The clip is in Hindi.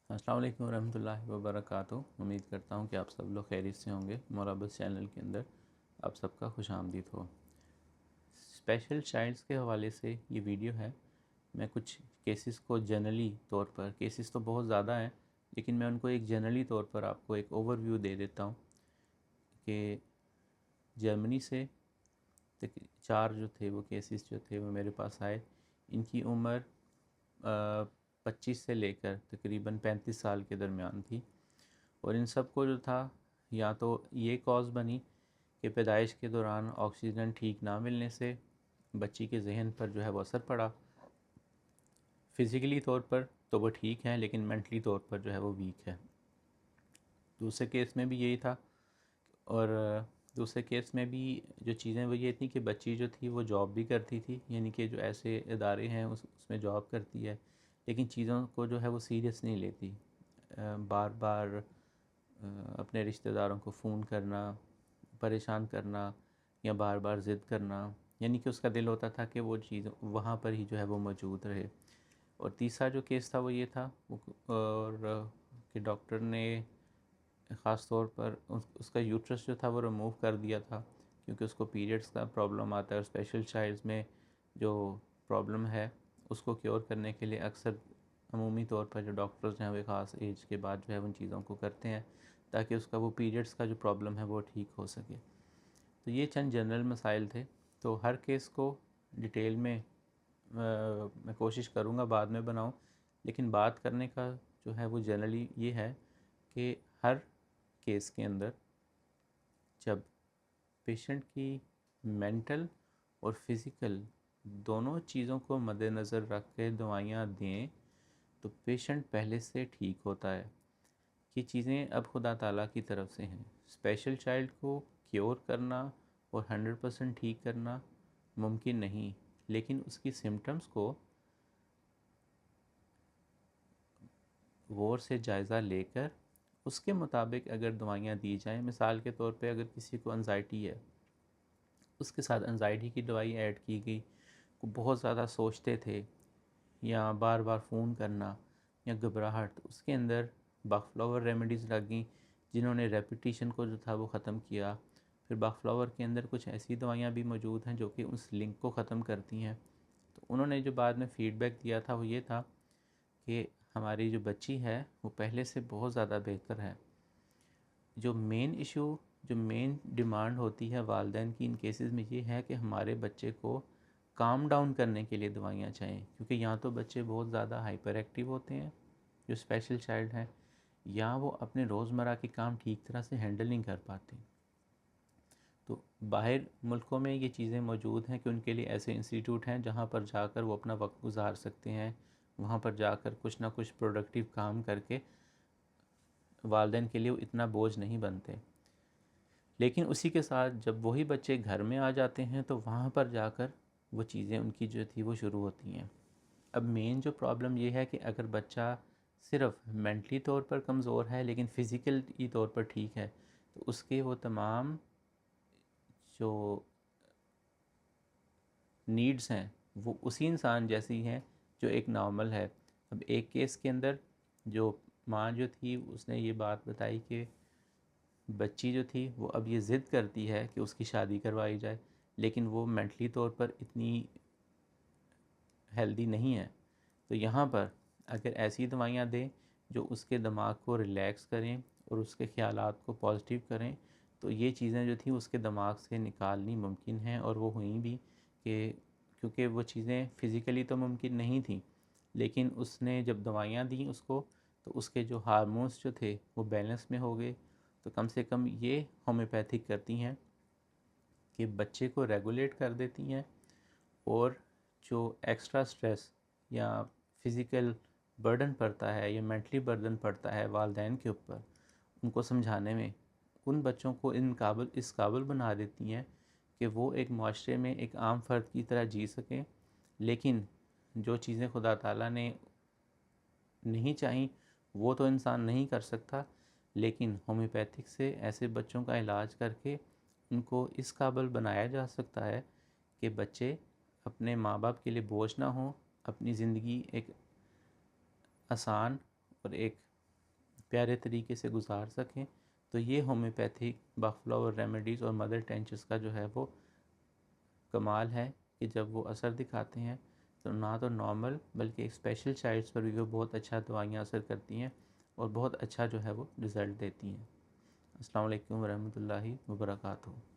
अस्सलाम वालेकुम रहमतुल्लाहि व बरकातुहू। उम्मीद करता हूँ कि आप सब लोग खैरियत से होंगे। मोराबस चैनल के अंदर आप सबका खुश आमदीद हो। स्पेशल चाइल्ड्स के हवाले से ये वीडियो है। मैं कुछ केसेस को जनरली तौर पर, केसेस तो बहुत ज़्यादा हैं लेकिन मैं उनको एक जनरली तौर पर आपको एक ओवरव्यू दे देता हूँ कि जर्मनी से चार जो थे वो केसेस जो थे वो मेरे पास आए। इनकी उम्र 25 से लेकर तकरीबन 35 साल के दरमियान थी और इन सब को जो था या तो ये कॉज बनी कि पैदाइश के दौरान ऑक्सीजन ठीक ना मिलने से बच्ची के जहन पर जो है वो असर पड़ा। फ़िज़िकली तौर पर तो वो ठीक है लेकिन मेंटली तौर पर जो है वो वीक है। दूसरे केस में भी यही था और दूसरे केस में भी जो चीज़ें वो ये थी कि बच्ची जो थी वो जॉब भी करती थी, यानी कि जो ऐसे इदारे हैं उसमें जॉब करती है लेकिन चीज़ों को जो है वो सीरियस नहीं लेती। बार बार अपने रिश्तेदारों को फ़ोन करना, परेशान करना या बार बार ज़िद करना, यानी कि उसका दिल होता था कि वो चीज़ वहाँ पर ही जो है वो मौजूद रहे। और तीसरा जो केस था वो ये था और कि डॉक्टर ने ख़ास तौर पर उसका यूट्रस जो था वो रिमूव कर दिया था क्योंकि उसको पीरियड्स का प्रॉब्लम आता है और स्पेशल चाइल्ड्स में जो प्रॉब्लम है उसको क्योर करने के लिए अक्सर अमूमी तौर पर जो डॉक्टर्स हैं वो ख़ास एज के बाद जो है उन चीज़ों को करते हैं ताकि उसका वो पीरियड्स का जो प्रॉब्लम है वो ठीक हो सके। तो ये चंद जनरल मसाइल थे। तो हर केस को डिटेल में मैं कोशिश करूँगा बाद में बनाऊँ, लेकिन बात करने का जो है वो जनरली ये है कि हर केस के अंदर जब पेशेंट की मेंटल और फिज़िकल दोनों चीज़ों को मद्देनज़र रख के दवाइयाँ दें तो पेशेंट पहले से ठीक होता है। ये चीज़ें अब खुदा ताला की तरफ से हैं। स्पेशल चाइल्ड को क्योर करना और 100% ठीक करना मुमकिन नहीं, लेकिन उसकी सिम्टम्स को गौर से जायज़ा लेकर उसके मुताबिक अगर दवाइयाँ दी जाएँ, मिसाल के तौर पे अगर किसी को एंजाइटी है उसके साथ एंजाइटी की दवाई ऐड की गई, वो बहुत ज़्यादा सोचते थे या बार बार फ़ोन करना या घबराहट, तो उसके अंदर बकफ्लावर रेमेडीज़ लग गई जिन्होंने रेपिटेशन को जो था वो ख़त्म किया। फिर बकफ्लावर के अंदर कुछ ऐसी दवाइयाँ भी मौजूद हैं जो कि उस लिंक को ख़त्म करती हैं। तो उन्होंने जो बाद में फ़ीडबैक दिया था वो ये था कि हमारी जो बच्ची है वो पहले से बहुत ज़्यादा बेहतर है। जो मेन इशू, जो मेन डिमांड होती है वालिदैन की इन केसेस में ये है कि हमारे बच्चे को काम डाउन करने के लिए दवाइयाँ चाहिए, क्योंकि या तो बच्चे बहुत ज़्यादा हाइपर एक्टिव होते हैं जो स्पेशल चाइल्ड हैं, या वो अपने रोज़मर्रा के काम ठीक तरह से हैंडल नहीं कर पाते। तो बाहर मुल्कों में ये चीज़ें मौजूद हैं कि उनके लिए ऐसे इंस्टीट्यूट हैं जहाँ पर जाकर वो अपना वक्त गुजार सकते हैं, वहाँ पर जाकर कुछ ना कुछ प्रोडक्टिव काम करके वालिदैन के लिए वो इतना बोझ नहीं बनते। लेकिन उसी के साथ जब वही बच्चे घर में आ जाते हैं तो वहाँ पर जाकर वो चीज़ें उनकी जो थी वो शुरू होती हैं। अब मेन जो प्रॉब्लम ये है कि अगर बच्चा सिर्फ मेंटली तौर पर कमज़ोर है लेकिन फ़िज़िकली तौर पर ठीक है तो उसके वो तमाम जो नीड्स हैं वो उसी इंसान जैसी हैं जो एक नॉर्मल है। अब एक केस के अंदर जो माँ जो थी उसने ये बात बताई कि बच्ची जो थी वो अब ये ज़िद करती है कि उसकी शादी करवाई जाए, लेकिन वो मेंटली तौर पर इतनी हेल्दी नहीं है। तो यहाँ पर अगर ऐसी दवाइयाँ दें जो उसके दिमाग को रिलैक्स करें और उसके ख़्यालात को पॉजिटिव करें तो ये चीज़ें जो थी उसके दिमाग से निकालनी मुमकिन हैं और वो हुई भी कि क्योंकि वो चीज़ें फ़िज़िकली तो मुमकिन नहीं थी, लेकिन उसने जब दवाइयाँ दी उसको तो उसके जो हार्मोन्स जो थे वो बैलेंस में हो गए। तो कम से कम ये होम्योपैथिक करती हैं कि बच्चे को रेगुलेट कर देती हैं और जो एक्स्ट्रा स्ट्रेस या फिज़िकल बर्डन पड़ता है या मेंटली बर्डन पड़ता है वालिदैन के ऊपर उनको समझाने में, उन बच्चों को इस काबिल बना देती हैं कि वो एक माशरे में एक आम फ़र्द की तरह जी सकें। लेकिन जो चीज़ें खुदा ताला ने नहीं चाहिए वो तो इंसान नहीं कर सकता, लेकिन होम्योपैथिक से ऐसे बच्चों का इलाज करके उनको इस काबिल बनाया जा सकता है कि बच्चे अपने माँ बाप के लिए बोझ ना हों, अपनी ज़िंदगी एक आसान और एक प्यारे तरीके से गुजार सकें। तो ये होम्योपैथिक बाफ्लावर रेमेडीज़ और मदर टेंचर्स का जो है वो कमाल है कि जब वो असर दिखाते हैं तो ना तो नॉर्मल बल्कि एक स्पेशल चाइल्ड्स पर भी वो बहुत अच्छा दवाइयाँ असर करती हैं और बहुत अच्छा जो है वो रिज़ल्ट देती हैं। अस्सलाम वालेकुम वरहमतुल्लाहि वबरकातुहू।